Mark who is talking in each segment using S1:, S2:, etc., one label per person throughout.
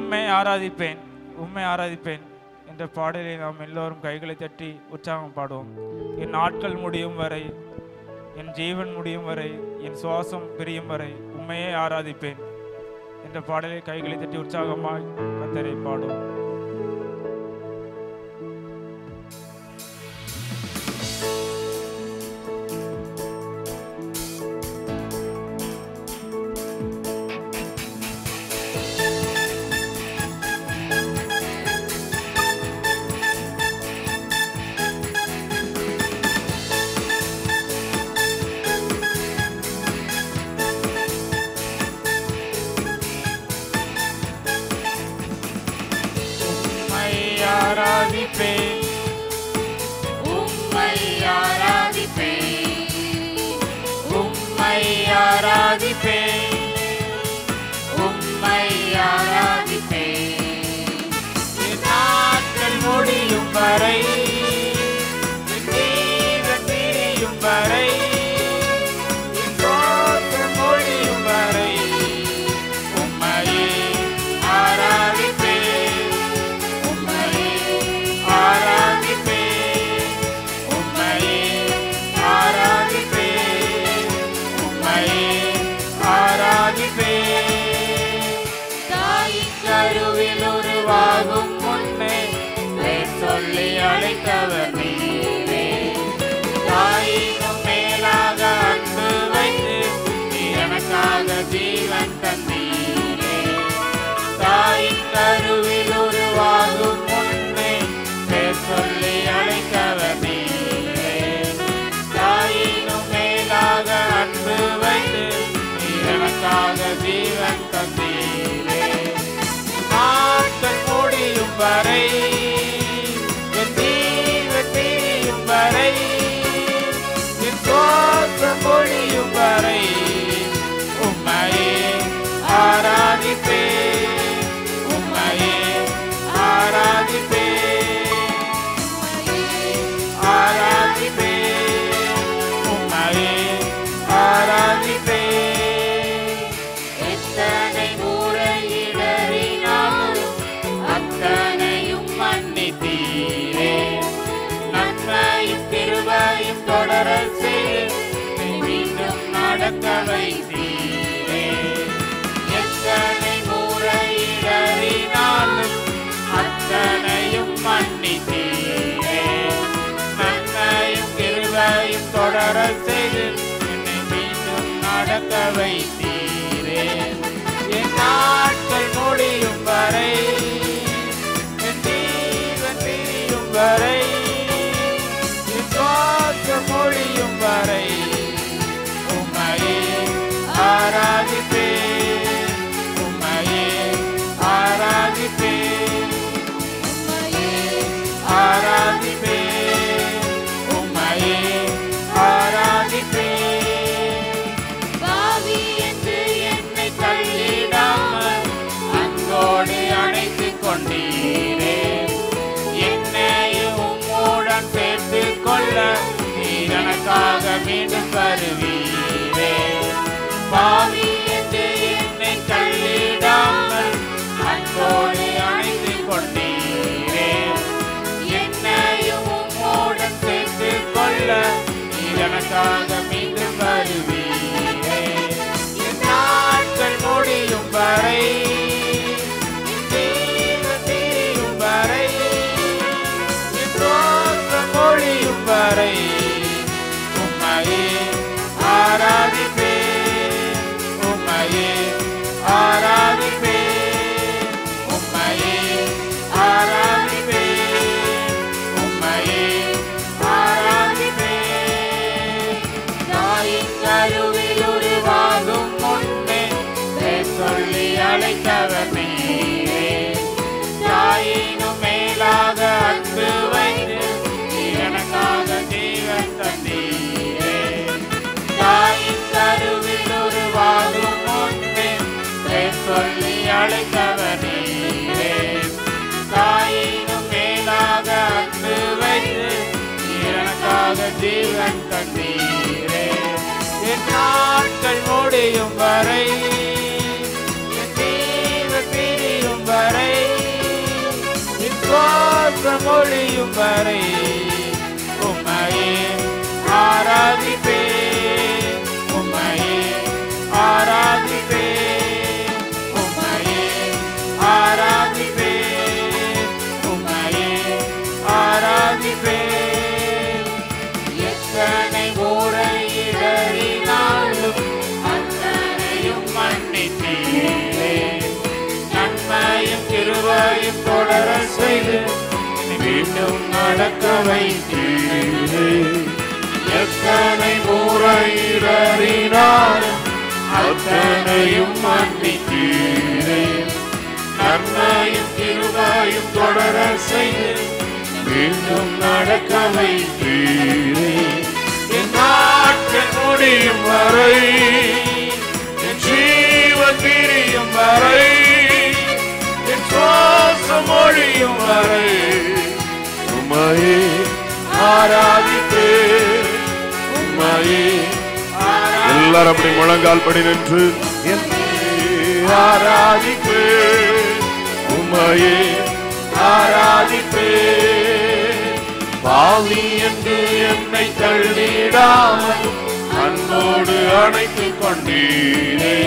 S1: உம்மை ஆராதிப்பேன் உம்மை ஆராதிப்பேன் என்ற பாடலை நாம் எல்லோரும் கைகளை தட்டி உற்சாகம் பாடுவோம். என் நாட்கள் முடியும் வரை, என் ஜீவன் முடியும் வரை, என் சுவாசம் பிரியும் வரை உம்மையே ஆராதிப்பேன் என்ற பாடலை கைகளை தட்டி உற்சாகமாய் கர்த்தரை பாடுவோம்.
S2: நாட்கள் முடியும் வரை, என் ஜீவன் பிரியும் வரை
S1: சுவாசம் ஒழியும் வரை உம்மையே ஆராதிப்பேன், உம்மையே ஆராதிப்பேன், உம்மையே ஆராதிப்பேன், உம்மையே ஆராதிப்பேன். எத்தனை முறை இடறினாலும் அத்தனையும் மன்னித்தீரே, நன்மையும் கிருபையும் தொடர செய்து மீண்டும் நடக்க வைத்தீரே. எத்தனை முறை இடறினாலும் அத்தனையும் மன்னித்தீரே, நன்மையும் கிருபையும் தொடர செய்து மீண்டும் நடக்க வைத்தீரே. என் நாட்கள் முடியும் வரை, என் ஜீவன் பிரியும் வரை, என் சுவாசம் ஒழியும் வரை உம்மையே ஆராதிப்பேன், உம்மையே எல்லாரும் அப்படி முழங்கால் படி நின்று ஆராதிப்பேன், உம்மையே ஆராதிப்பேன். பாவி என்று என்னை தள்ளிடாமல் அன்போடு அணைத்துக் கொண்டீரே,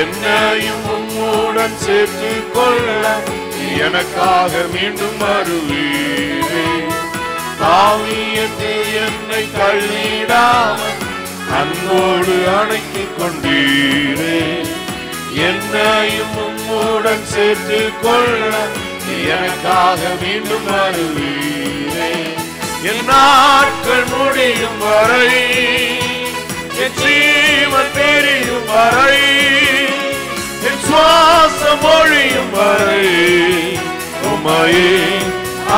S1: என்னையும் உம்முடன் சேர்த்து கொள்ள எனக்காக மீண்டும் வருவீரே. பாவி என்று என்னை தள்ளிடாமல் அன்போடு அணைத்துக் கொண்டீரே, என்னையும் உம்முடன் சேர்த்து கொள்ள எனக்காக மீண்டும் வருவீரே. என் நாட்கள் முடியும் வரை, என் ஜீவன் பிரியும் வரை, என் சுவாசம் ஒழியும் வரை உம்மையே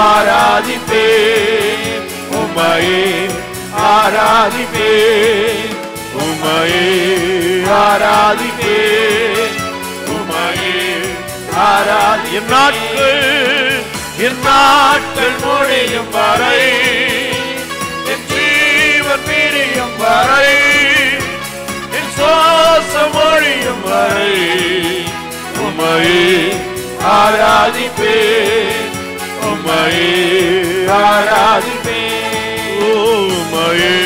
S1: ஆராதிப்பேன், உம்மையே ஆராதிப்பேன், உம்மையே ஆராதிப்பேன், உம்மையே ஆராதி. என் நாட்கள் முடியும் வரை, என் ஜீவன் பிரியும் வரை, என் சுவாசம் ஒழியும் வரை உம்மையே ஆராதிப்பேன், உம்மையே ஆராதிப்பேன், உம்மையே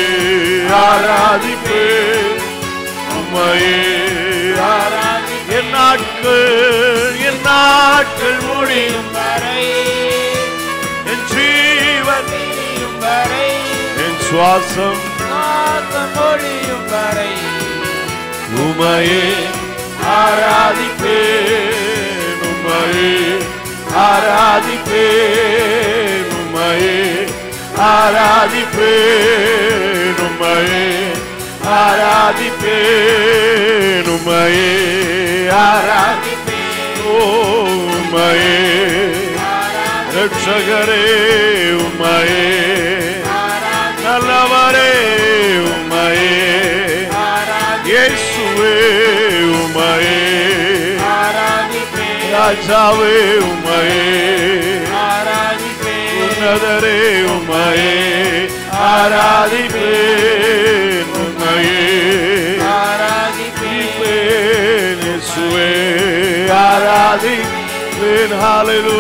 S1: ஆராதிப்பேன், உம்மையே ஆராதி. என் நாட்கள் முடியும் வரை, என் ஜீவன் பிரியும் வரை, என் சுவாசம் ஒழியும் வரை உம்மையே ஆராதிப்பேன், உம்மையே ஆராதிப்பேன், உம்மையே ஆராதிப்பேன், உம்மையே ஆராதிப்பேன், உம்மையே ஆராதிப்பேன், உம்மையே ரட்சகரே, உம்மையே நல்லவரே, உம்மையே இயேசுவே, உம்மையே ராஜாவே, உம்மையே உன்னதரே, உம்மையே ஆராதிப்பேன், உம்மையே ஆராதிப்பேன், இயேசுவே ஆராதிப்பேன். ஹல்லேலூயா.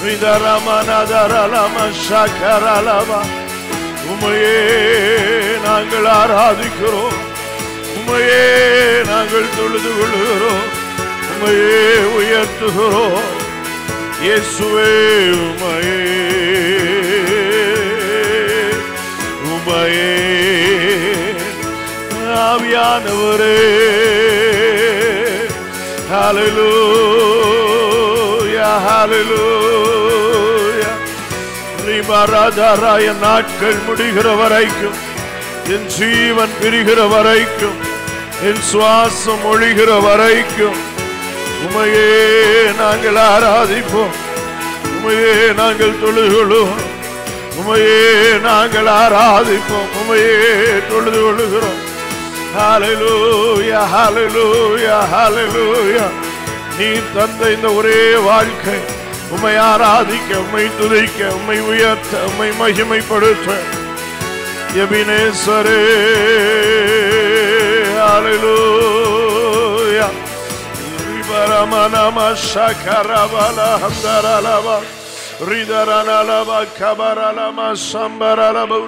S1: ரிதரமனதரலம ஷகரலம உம்மையே நாங்கள் ஆராதிக்கிறோம், உம்மையே நாங்கள் தொழுது கொள்கிறோம், உம்மையே உயர்த்துகிறோம். இயேசுவே உம்மையே, உம்மையே ஆவியானவரே. ஹல்லேலூயா, ஹல்லேலூயா. ரிமரதரா. என் நாட்கள் முடிகிற வரைக்கும், என் ஜீவன் பிரிகிற வரைக்கும், என் சுவாசம் ஒழிகிற வரைக்கும் உம்மையே நாங்கள் ஆராதிப்போம், உம்மையே நாங்கள் தொழுகிறோம், உம்மையே நாங்கள் ஆராதிப்போம், உம்மையே தொழுது கொள்கிறோம். ஹல்லேலூயா, ஹல்லேலூயா, ஹல்லேலூயா. நீர் தந்த இந்த ஒரே வாழ்க்கை உம்மை ஆராதிக்க, உம்மை துதிக்க, உம்மை உயர்த்த, உம்மை மகிமைப்படுத்த. எபினேசரே, ஹல்லேலூயா.
S2: Ibaramanama Shakaravala Handaralava Ridaranalava Kabaralama Sambaralava